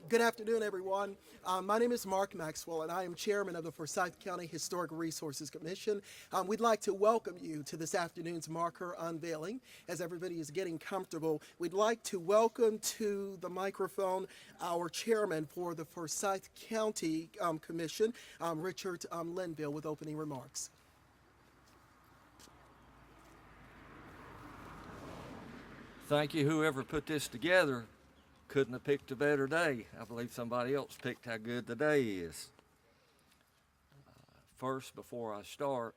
Good afternoon, everyone. My name is Mark Maxwell, and I am chairman of the Forsyth County Historic Resources Commission. We'd like to welcome you to this afternoon's marker unveiling. As everybody is getting comfortable, we'd like to welcome to the microphone our chairman for the Forsyth County Commission, Richard Linville, with opening remarks. Thank you, whoever put this together. Couldn't have picked a better day. I believe somebody else picked how good the day is. First, before I start,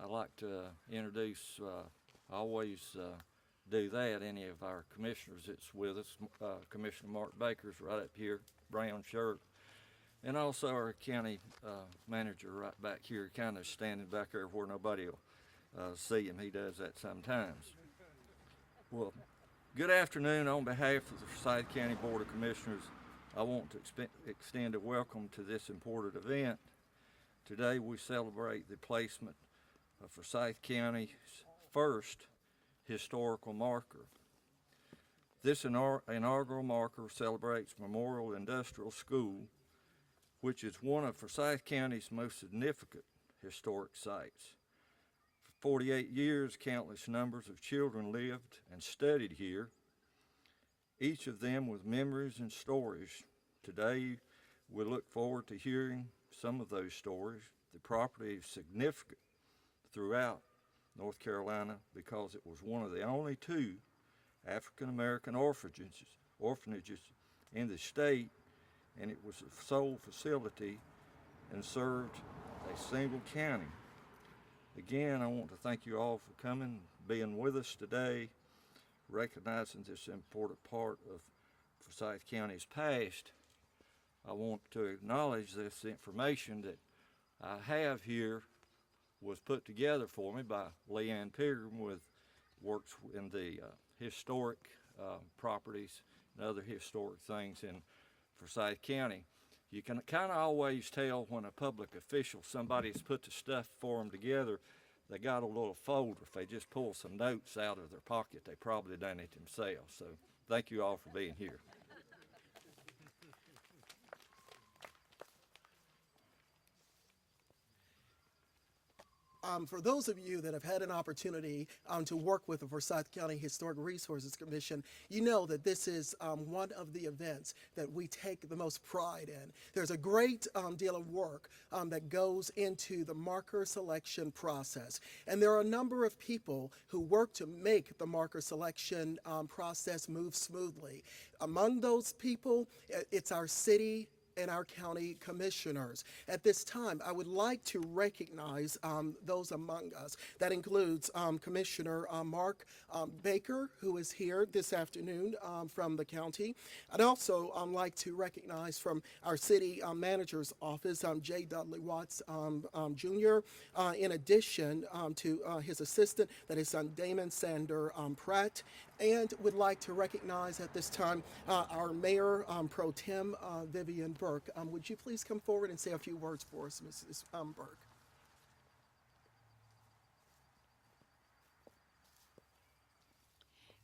I'd like to introduce, I always do that, any of our commissioners that's with us. Commissioner Mark Baker's right up here, brown shirt. And also our county manager right back here, kind of standing back there where nobody will see him. He does that sometimes. Well, good afternoon. On behalf of the Forsyth County Board of Commissioners, I want to extend a welcome to this important event. Today we celebrate the placement of Forsyth County's first historical marker. This inaugural marker celebrates Memorial Industrial School, which is one of Forsyth County's most significant historic sites. 48 years, countless numbers of children lived and studied here, each of them with memories and stories. Today, we look forward to hearing some of those stories. The property is significant throughout North Carolina because it was one of the only two African-American orphanages in the state, and it was a sole facility and served a single county. Again, I want to thank you all for coming, being with us today, recognizing this important part of Forsyth County's past. I want to acknowledge this information that I have here was put together for me by Leanne Pigram, with works in the historic properties and other historic things in Forsyth County. You can kind of always tell when a public official, somebody's put the stuff for them together, they got a little folder. If they just pull some notes out of their pocket, they probably done it themselves. So thank you all for being here. For those of you that have had an opportunity to work with the Forsyth County Historic Resources Commission, you know that this is one of the events that we take the most pride in. There's a great deal of work that goes into the marker selection process. And there are a number of people who work to make the marker selection process move smoothly. Among those people, it's our city and our county commissioners. At this time, I would like to recognize those among us. That includes Commissioner Mark Baker, who is here this afternoon from the county. I'd also like to recognize from our city manager's office, J. Dudley Watts Jr., in addition to his assistant, that is Damon Sander Pratt, and would like to recognize at this time our Mayor Pro Tem, Vivian Burke. Would you please come forward and say a few words for us, Mrs. Burke?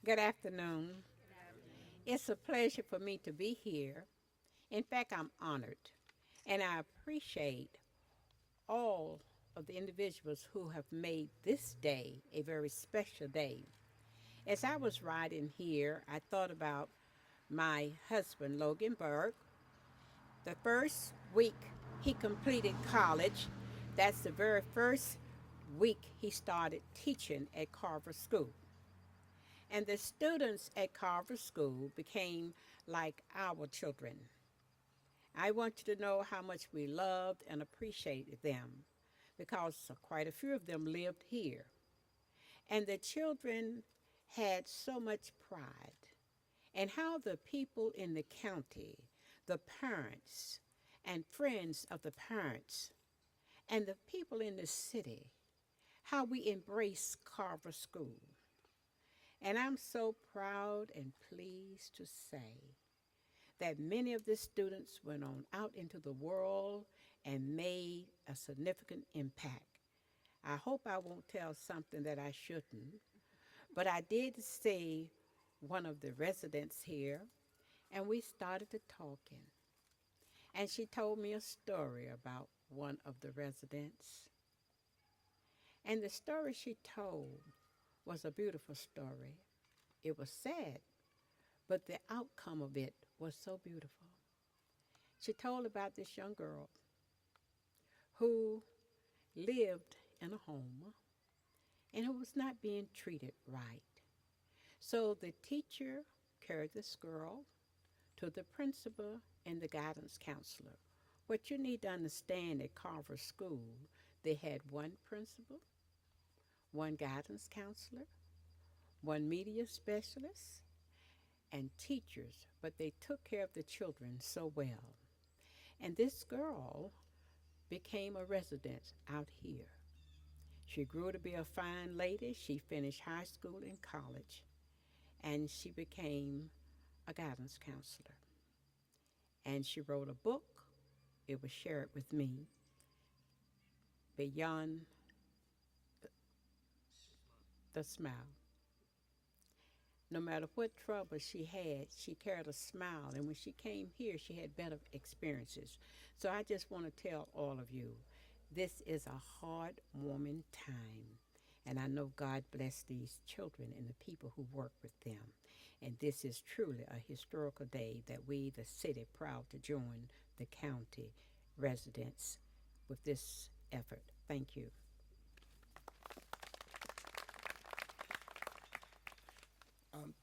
Good afternoon. It's a pleasure for me to be here. In fact, I'm honored, and I appreciate all of the individuals who have made this day a very special day. As I was riding here, I thought about my husband, Logan Burke. The first week he completed college, that's the very first week he started teaching at Carver School. And the students at Carver School became like our children. I want you to know how much we loved and appreciated them, because quite a few of them lived here. And the children had so much pride, and how the people in the county, the parents and friends of the parents, and the people in the city, how we embrace Carver School. And I'm so proud and pleased to say that many of the students went on out into the world and made a significant impact. I hope I won't tell something that I shouldn't, but I did see one of the residents here, and we started to talking. And she told me a story about one of the residents. And the story she told was a beautiful story. It was sad, but the outcome of it was so beautiful. She told about this young girl who lived in a home and who was not being treated right. So the teacher carried this girl to the principal and the guidance counselor. What you need to understand at Carver School, they had one principal, one guidance counselor, one media specialist, and teachers, but they took care of the children so well. And this girl became a resident out here. She grew to be a fine lady. She finished high school and college, and she became a guidance counselor. And she wrote a book. It was shared with me, Beyond the Smile. No matter what trouble she had, she carried a smile. And when she came here, she had better experiences. So I just want to tell all of you, this is a heartwarming time. And I know God bless these children and the people who work with them. And this is truly a historical day that we, the city, proud to join the county residents with this effort. Thank you.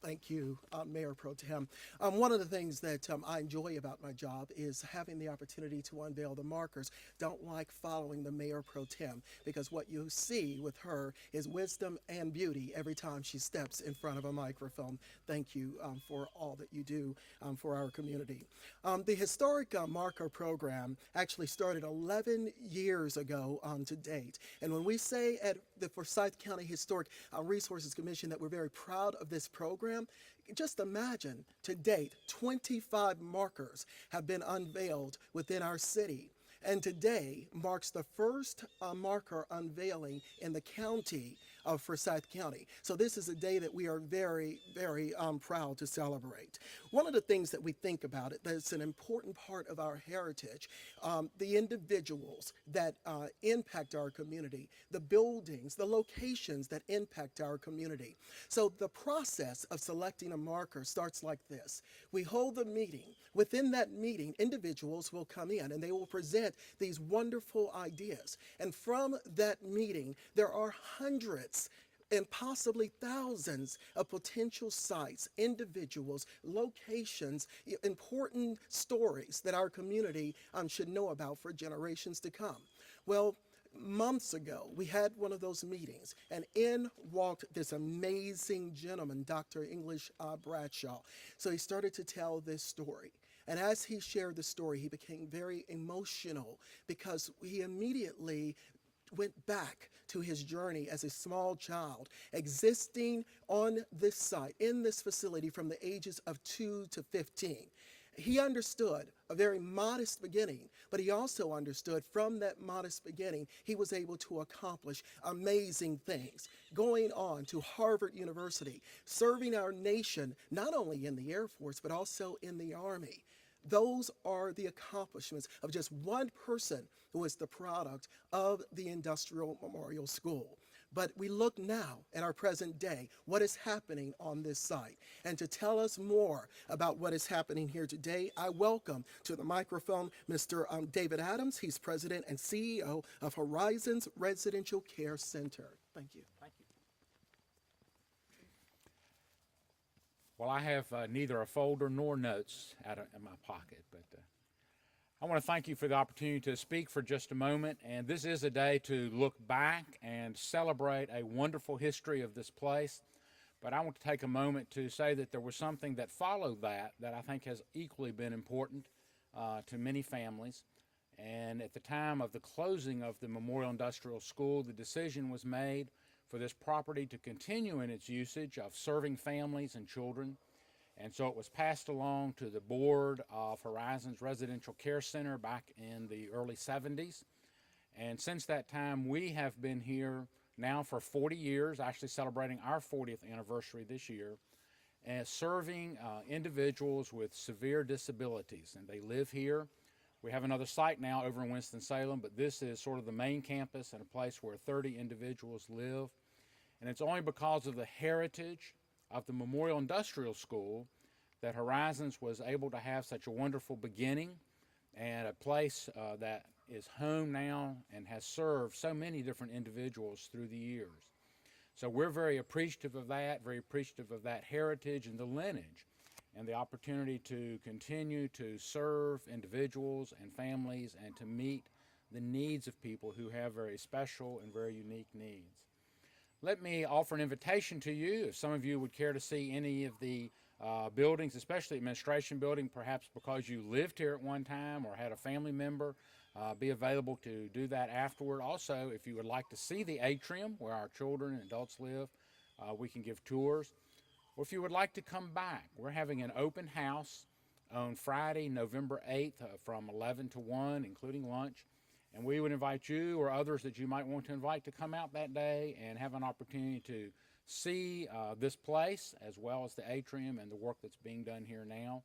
Thank you, Mayor Pro Tem. One of the things that I enjoy about my job is having the opportunity to unveil the markers. Don't like following the Mayor Pro Tem, because what you see with her is wisdom and beauty every time she steps in front of a microphone. Thank you for all that you do for our community. The historic marker program actually started 11 years ago to date. And when we say at the Forsyth County Historic Resources Commission that we're very proud of this program, just imagine to date 25 markers have been unveiled within our city. And today marks the first marker unveiling in the county of Forsyth County. So this is a day that we are very, very proud to celebrate. One of the things that we think about it, that's an important part of our heritage, the individuals that impact our community, the buildings, the locations that impact our community. So the process of selecting a marker starts like this. We hold a meeting. Within that meeting, individuals will come in and they will present these wonderful ideas. And from that meeting, there are hundreds and possibly thousands of potential sites, individuals, locations, important stories that our community should know about for generations to come. Well, months ago, we had one of those meetings, and in walked this amazing gentleman, Dr. English Bradshaw. So he started to tell this story. And as he shared the story, he became very emotional because he immediately went back to his journey as a small child, existing on this site, in this facility from the ages of 2 to 15. He understood a very modest beginning, but he also understood from that modest beginning, he was able to accomplish amazing things, going on to Harvard University, serving our nation, not only in the Air Force, but also in the Army. Those are the accomplishments of just one person who is the product of the Industrial Memorial School. But we look now at our present day, what is happening on this site. And to tell us more about what is happening here today, I welcome to the microphone Mr. David Adams. He's President and CEO of Horizons Residential Care Center. Thank you. Thank you. Well, I have neither a folder nor notes in my pocket, but I want to thank you for the opportunity to speak for just a moment. And this is a day to look back and celebrate a wonderful history of this place. But I want to take a moment to say that there was something that followed that I think has equally been important to many families. And at the time of the closing of the Memorial Industrial School, the decision was made for this property to continue in its usage of serving families and children. And so it was passed along to the board of Horizons Residential Care Center back in the early 70s. And since that time, we have been here now for 40 years, actually celebrating our 40th anniversary this year, and serving individuals with severe disabilities. And they live here. We have another site now over in Winston-Salem, but this is sort of the main campus and a place where 30 individuals live. And it's only because of the heritage of the Memorial Industrial School that Horizons was able to have such a wonderful beginning and a place that is home now and has served so many different individuals through the years. So we're very appreciative of that, very appreciative of that heritage and the lineage and the opportunity to continue to serve individuals and families and to meet the needs of people who have very special and very unique needs. Let me offer an invitation to you, if some of you would care to see any of the buildings, especially administration building, perhaps because you lived here at one time or had a family member, be available to do that afterward. Also, if you would like to see the atrium where our children and adults live, we can give tours. Or if you would like to come back, we're having an open house on Friday, November 8th from 11 to 1, including lunch. And we would invite you or others that you might want to invite to come out that day and have an opportunity to see this place as well as the atrium and the work that's being done here now,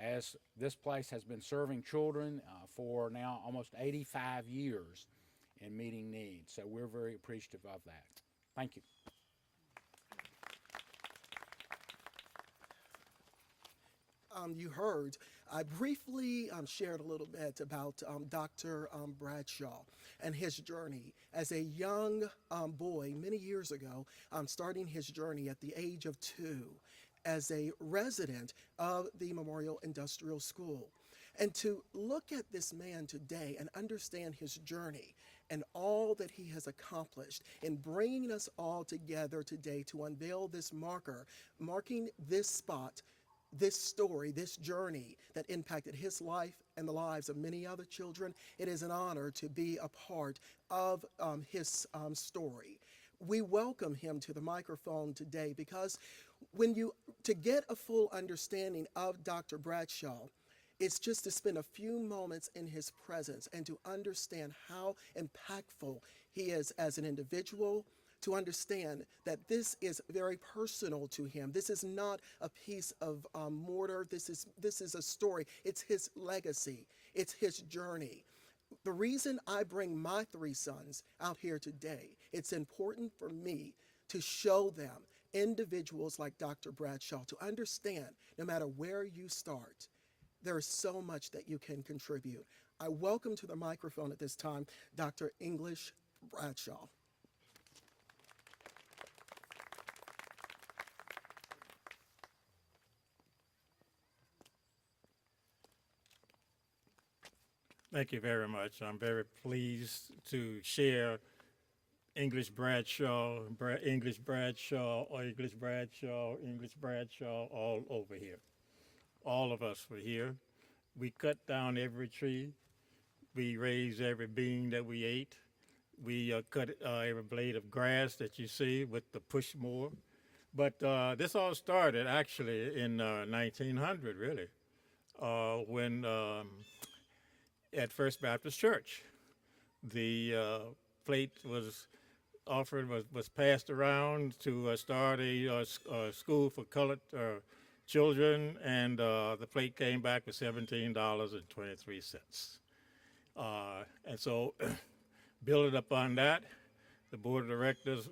as this place has been serving children for now almost 85 years in meeting needs. So we're very appreciative of that. Thank you. You heard, I briefly shared a little bit about Dr. Bradshaw and his journey as a young boy many years ago, starting his journey at the age of 2 as a resident of the Memorial Industrial School. And to look at this man today and understand his journey and all that he has accomplished in bringing us all together today to unveil this marker, marking this spot, this story, this journey that impacted his life and the lives of many other children, it is an honor to be a part of his story. We welcome him to the microphone today because to get a full understanding of Dr. Bradshaw, it's just to spend a few moments in his presence and to understand how impactful he is as an individual, to understand that this is very personal to him. This is not a piece of mortar. This is a story. It's his legacy. It's his journey. The reason I bring my 3 sons out here today, it's important for me to show them individuals like Dr. Bradshaw, to understand no matter where you start, there is so much that you can contribute. I welcome to the microphone at this time Dr. English Bradshaw. Thank you very much. I'm very pleased to share English Bradshaw, English Bradshaw, English Bradshaw, English Bradshaw all over here. All of us were here. We cut down every tree. We raised every bean that we ate. We cut every blade of grass that you see with the push mower. But this all started actually in 1900, really, when at First Baptist Church, the plate was offered, was passed around to start a school for colored children, and the plate came back with $17.23. And so, building upon that, the board of directors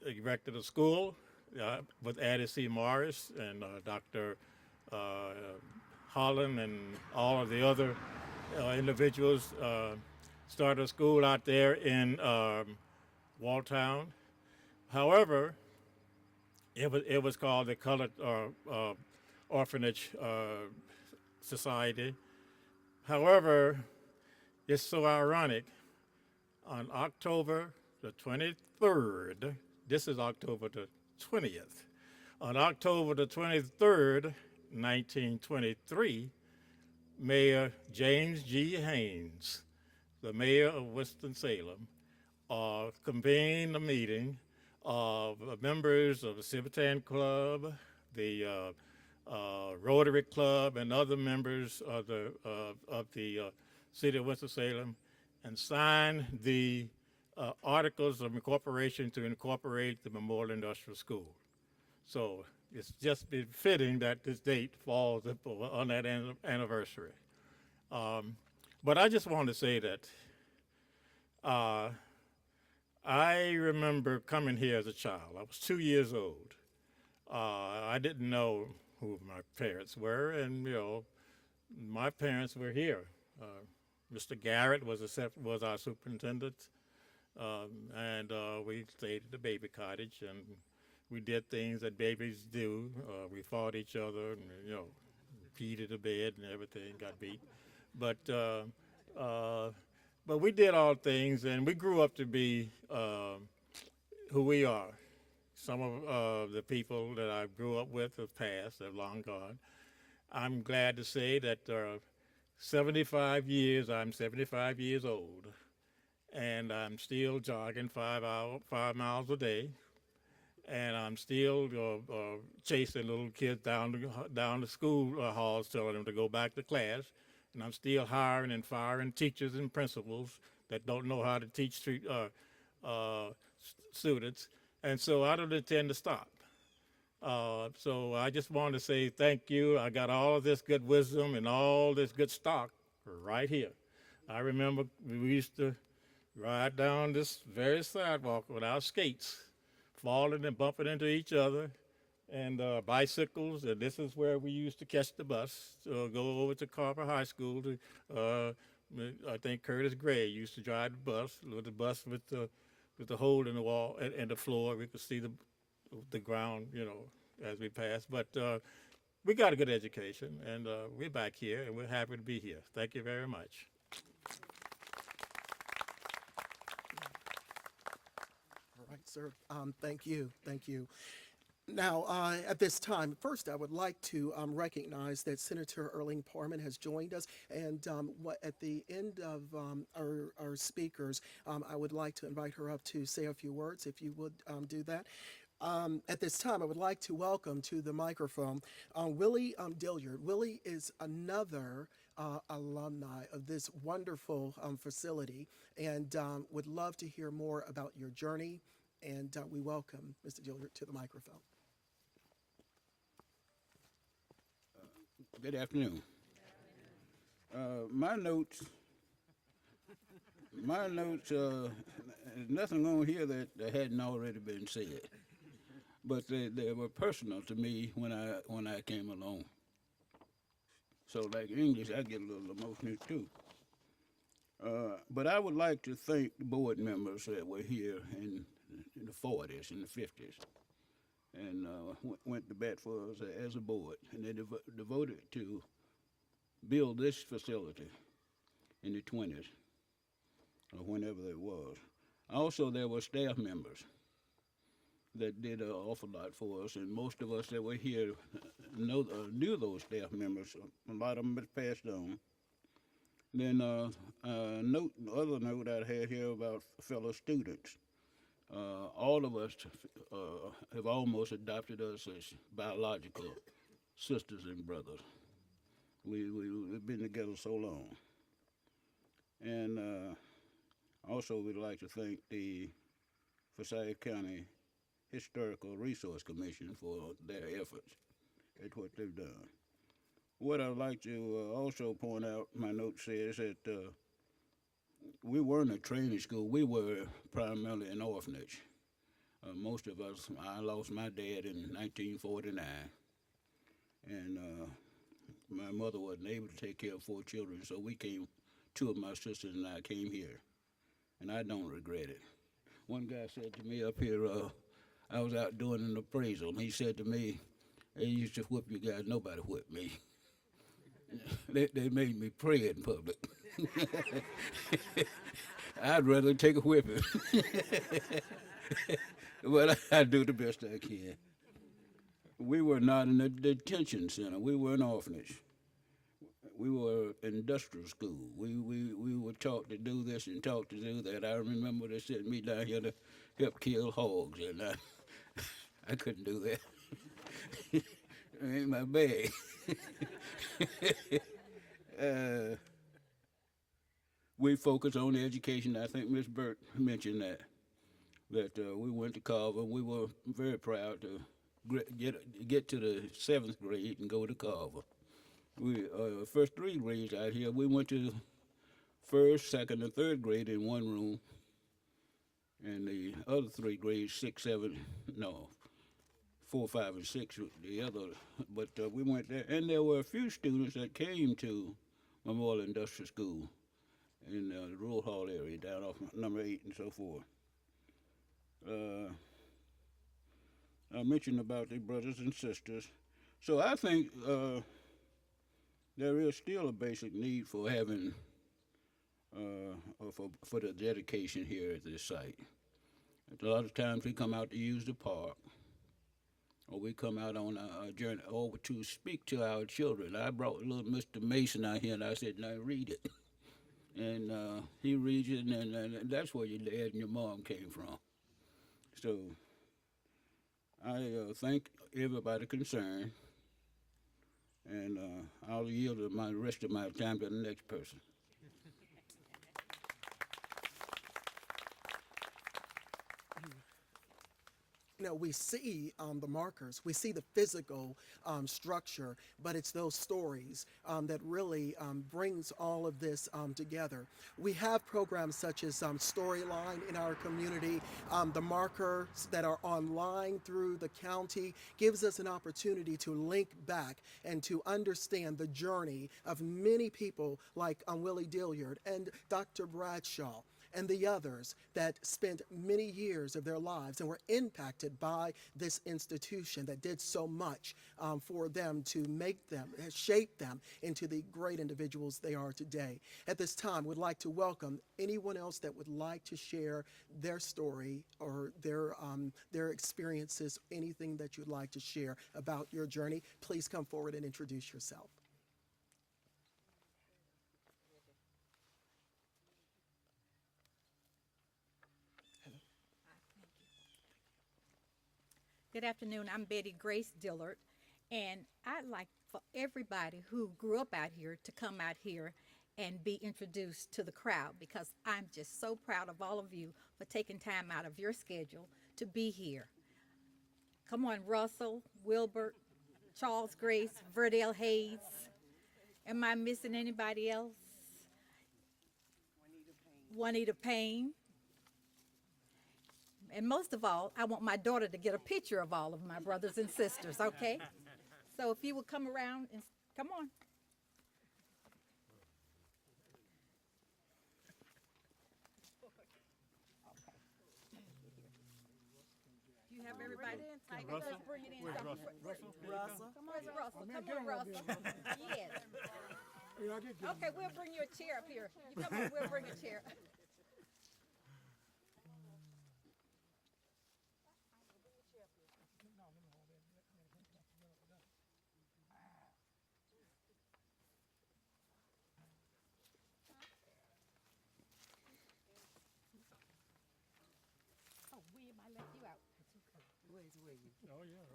erected a school with Addie C. Morris and Dr. Holland and all of the other individuals started a school out there in Walltown. However, it was called the Colored Orphanage Society. However, it's so ironic. On October the 23rd, this is October the 20th. On October the 23rd, 1923, Mayor James G. Haynes, the mayor of Winston-Salem, convened a meeting of members of the Civitan Club, the Rotary Club, and other members of the city of Winston-Salem, and signed the Articles of Incorporation to incorporate the Memorial Industrial School. So it's just befitting that this date falls on that anniversary. But I just want to say that I remember coming here as a child. I was 2 years old. I didn't know who my parents were, and my parents were here. Mr. Garrett was our superintendent, and we stayed at the baby cottage, and we did things that babies do. We fought each other, and peed in the bed and everything, got beat. But we did all things, and we grew up to be who we are. Some of the people that I grew up with have passed, they're long gone. I'm glad to say that 75 years, I'm 75 years old, and I'm still jogging 5 miles a day, and I'm still chasing little kids down the school halls, telling them to go back to class, and I'm still hiring and firing teachers and principals that don't know how to teach students, and so I don't intend to stop. So I just want to say thank you. I got all of this good wisdom and all this good stock right here. I remember we used to ride down this very sidewalk with our skates, falling and bumping into each other, and bicycles, and this is where we used to catch the bus to go over to Carver High School. I think Curtis Gray used to drive the bus with the hole in the wall and the floor. We could see the ground, as we passed. But we got a good education, and we're back here, and we're happy to be here. Thank you very much. All right, sir. Thank you. Thank you. Now, at this time, first, I would like to recognize that Senator Erling Parman has joined us, and at the end of our speakers, I would like to invite her up to say a few words, if you would do that. At this time, I would like to welcome to the microphone Willie Dillard. Willie is another alumni of this wonderful facility, and would love to hear more about your journey. And we welcome Mr. Dillard to the microphone. Good afternoon. My notes, there's nothing on here that hadn't already been said, but they were personal to me when I came along. So like English, I get a little emotional too. But I would like to thank the board members that were here in the 40s and the 50s, and went to bat for us as a board, and they devoted to build this facility in the 20s, or whenever it was. Also, there were staff members that did an awful lot for us, and most of us that were here knew those staff members. A lot of them have passed on. Then other note I had here about fellow students. All of us have almost adopted us as biological sisters and brothers. We've been together so long. And also we'd like to thank the Forsyth County Historical Resource Commission for their efforts at what they've done. What I'd like to also point out, my note says that we weren't a training school. We were primarily an orphanage. Most of us, I lost my dad in 1949, and my mother wasn't able to take care of 4 children, so two of my sisters and I came here, and I don't regret it. One guy said to me up here, I was out doing an appraisal, and he said to me, "They used to whip you guys, nobody whipped me." They made me pray in public. I'd rather take a whipping. But I do the best I can. We were not in a detention center. We were an orphanage. We were an industrial school. We were taught to do this and taught to do that. I remember they sent me down here to help kill hogs, and I couldn't do that. It ain't my bag. We focus on education. I think Ms. Burt mentioned that we went to Carver. We were very proud to get to the 7th grade and go to Carver. We first 3 grades out here. We went to first, second, and third grade in one room, and the other 3 grades, 6, 7, no, 4, 5, and 6, the other. But we went there, and there were a few students that came to Memorial Industrial School in the Rural Hall area down off number 8 and so forth. I mentioned about the brothers and sisters. So I think there is still a basic need for having, for the dedication here at this site. A lot of times we come out to use the park, or we come out on a journey over to speak to our children. I brought little Mr. Mason out here, and I said, now read it. And he reads it, and that's where your dad and your mom came from. So I thank everybody concerned, and I'll yield the rest of my time to the next person. You know, we see the markers, we see the physical structure, but it's those stories that really brings all of this together. We have programs such as Storyline in our community. The markers that are online through the county gives us an opportunity to link back and to understand the journey of many people like Willie Dilliard and Dr. Bradshaw and the others that spent many years of their lives and were impacted by this institution that did so much for them to make them, shape them into the great individuals they are today. At this time, we'd like to welcome anyone else that would like to share their story or their experiences, anything that you'd like to share about your journey. Please come forward and introduce yourself. Good afternoon. I'm Betty Grace Dillard, and I'd like for everybody who grew up out here to come out here and be introduced to the crowd, because I'm just so proud of all of you for taking time out of your schedule to be here. Come on, Russell, Wilbert, Charles Grace, Verdell Hayes. Am I missing anybody else? Juanita Payne. And most of all, I want my daughter to get a picture of all of my brothers and sisters, okay? So if you would come around and come on. Do you have everybody in? Let's bring it in. Russell? Come on, Russell. Come on, Russell. Yes. Okay, we'll bring you a chair up here. You come on, we'll bring a chair.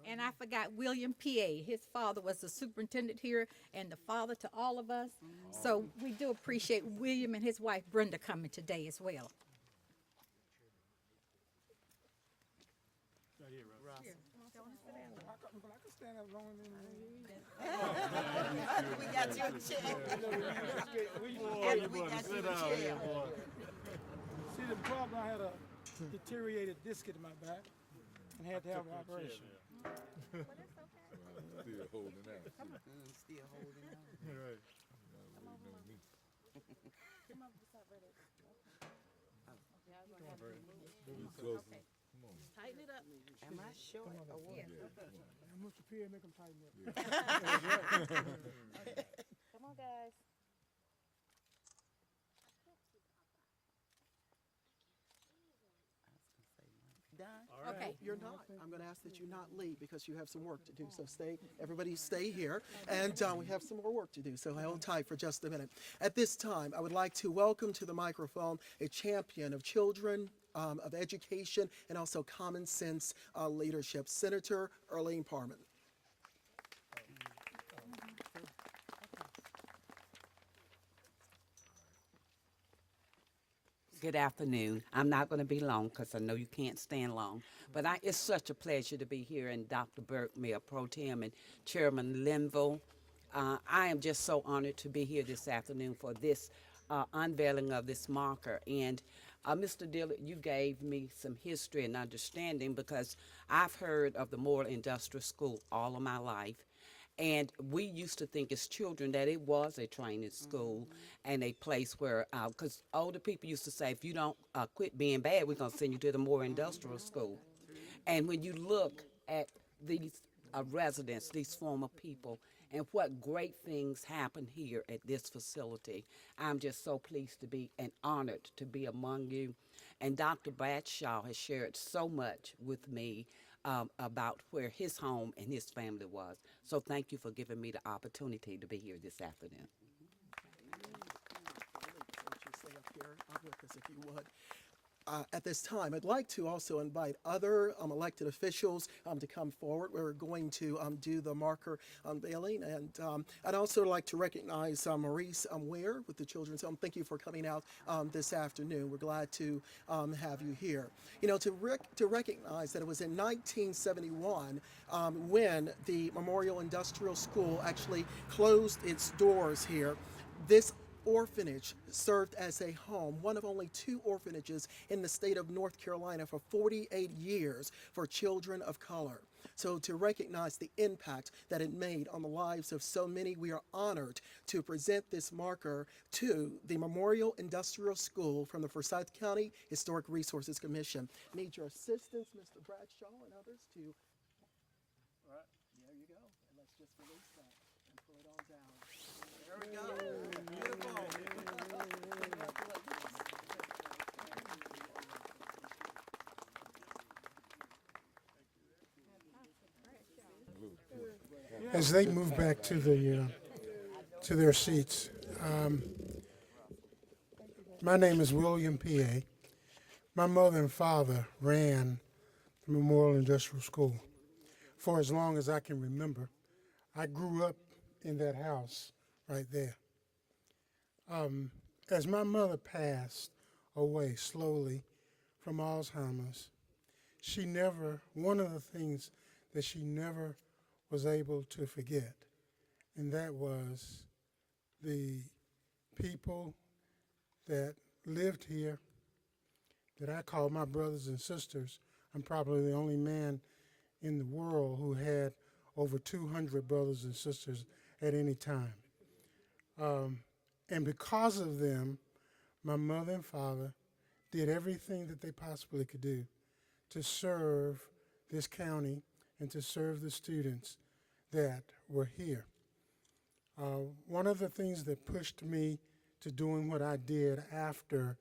And I forgot William PEAY. His father was the superintendent here and the father to all of us. So we do appreciate William and his wife Brenda coming today as well. We got you a chair. We got you a chair. See, the problem, I had a deteriorated disc in my back and had to have an operation. Still holding out. Still holding on. Right. Come up beside Brenda. Okay. Tighten it up. Am I short or what? And Mr. Pierre, make him tighten up. Come on, guys. Done? Okay. You're not. I'm going to ask that you not leave because you have some work to do. So stay, everybody stay here. And we have some more work to do. So hold tight for just a minute. At this time, I would like to welcome to the microphone a champion of children, of education, and also common sense leadership, Senator Earlene Parman. Good afternoon. I'm not going to be long because I know you can't stand long. But it's such a pleasure to be here, and Dr. Burke, Mayor Pro Tem, and Chairman Linville, I am just so honored to be here this afternoon for this unveiling of this marker. And Mr. Dillard, you gave me some history and understanding because I've heard of the Moore Industrial School all of my life. And we used to think as children that it was a training school and a place where, because older people used to say, if you don't quit being bad, we're going to send you to the Moore Industrial School. And when you look at these residents, these former people, and what great things happen here at this facility, I'm just so pleased to be and honored to be among you. And Dr. Bradshaw has shared so much with me about where his home and his family was. So thank you for giving me the opportunity to be here this afternoon. Stay up here with us if you would. At this time, I'd like to also invite other elected officials to come forward. We're going to do the marker unveiling, and I'd also like to recognize Maurice Ware with the Children's Home. Thank you for coming out this afternoon. We're glad to have you here. You know, to recognize that it was in 1971 when the Memorial Industrial School actually closed its doors here. This orphanage served as a home, one of only 2 orphanages in the state of North Carolina for 48 years for children of color. So to recognize the impact that it made on the lives of so many, we are honored to present this marker to the Memorial Industrial School from the Forsyth County Historic Resources Commission. Need your assistance, Mr. Bradshaw and others, to... All right, there you go. And let's just release that and pull it on down. There we go. Beautiful. As they move back to the to their seats, my name is William PEAY. My mother and father ran the Memorial Industrial School for as long as I can remember. I grew up in that house right there. As my mother passed away slowly from Alzheimer's, one of the things that she never was able to forget, and that was the people that lived here that I call my brothers and sisters. I'm probably the only man in the world who had over 200 brothers and sisters at any time. And because of them, my mother and father did everything that they possibly could do to serve this county and to serve the students that were here. One of the things that pushed me to doing what I did after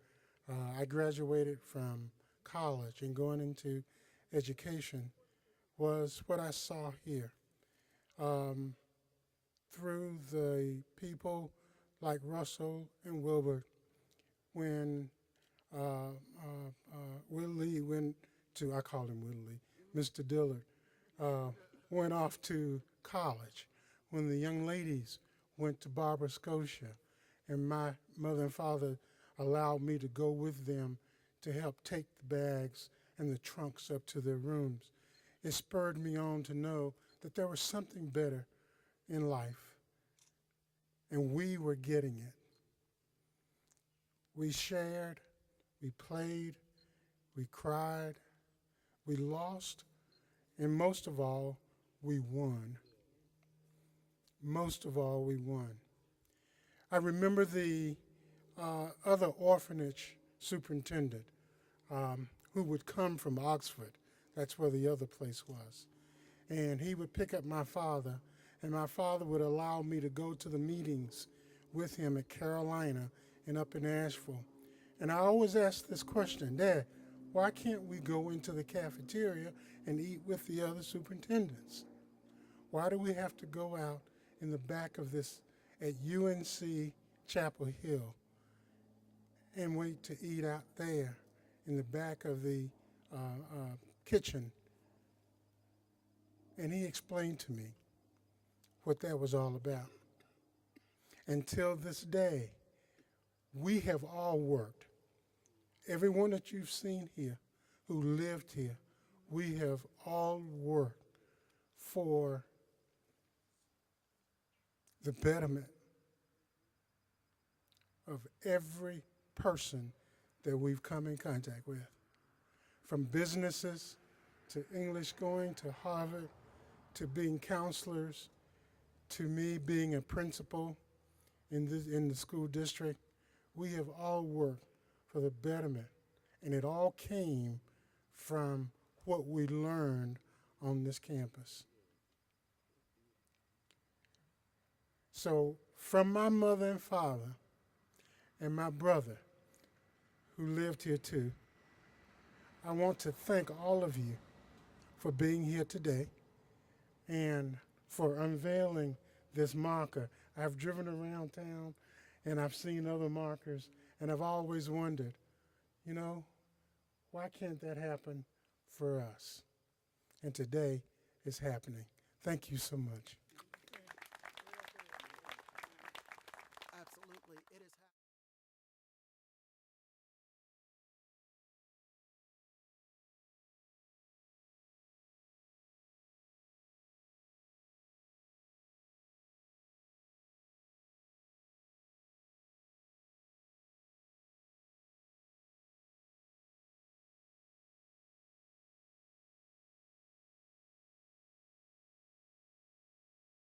I graduated from college and going into education was what I saw here. Through the people like Russell and Wilbur, when Willie went to, I called him Willie, Mr. Dillard, went off to college, when the young ladies went to Barber, Scotia, and my mother and father allowed me to go with them to help take the bags and the trunks up to their rooms. It spurred me on to know that there was something better in life, and we were getting it. We shared, we played, we cried, we lost, and most of all, we won. Most of all, we won. I remember the other orphanage superintendent who would come from Oxford. That's where the other place was. And he would pick up my father, and my father would allow me to go to the meetings with him at Carolina and up in Asheville. And I always ask this question, Dad, why can't we go into the cafeteria and eat with the other superintendents? Why do we have to go out in the back of this at UNC Chapel Hill and wait to eat out there in the back of the kitchen? And he explained to me what that was all about. Until this day, we have all worked. Everyone that you've seen here who lived here, we have all worked for the betterment of every person that we've come in contact with, from businesses to English going to Harvard to being counselors to me being a principal in the school district. We have all worked for the betterment, and it all came from what we learned on this campus. So from my mother and father and my brother who lived here too, I want to thank all of you for being here today and for unveiling this marker. I've driven around town and I've seen other markers, and I've always wondered, you know, why can't that happen for us? And today it's happening. Thank you so much.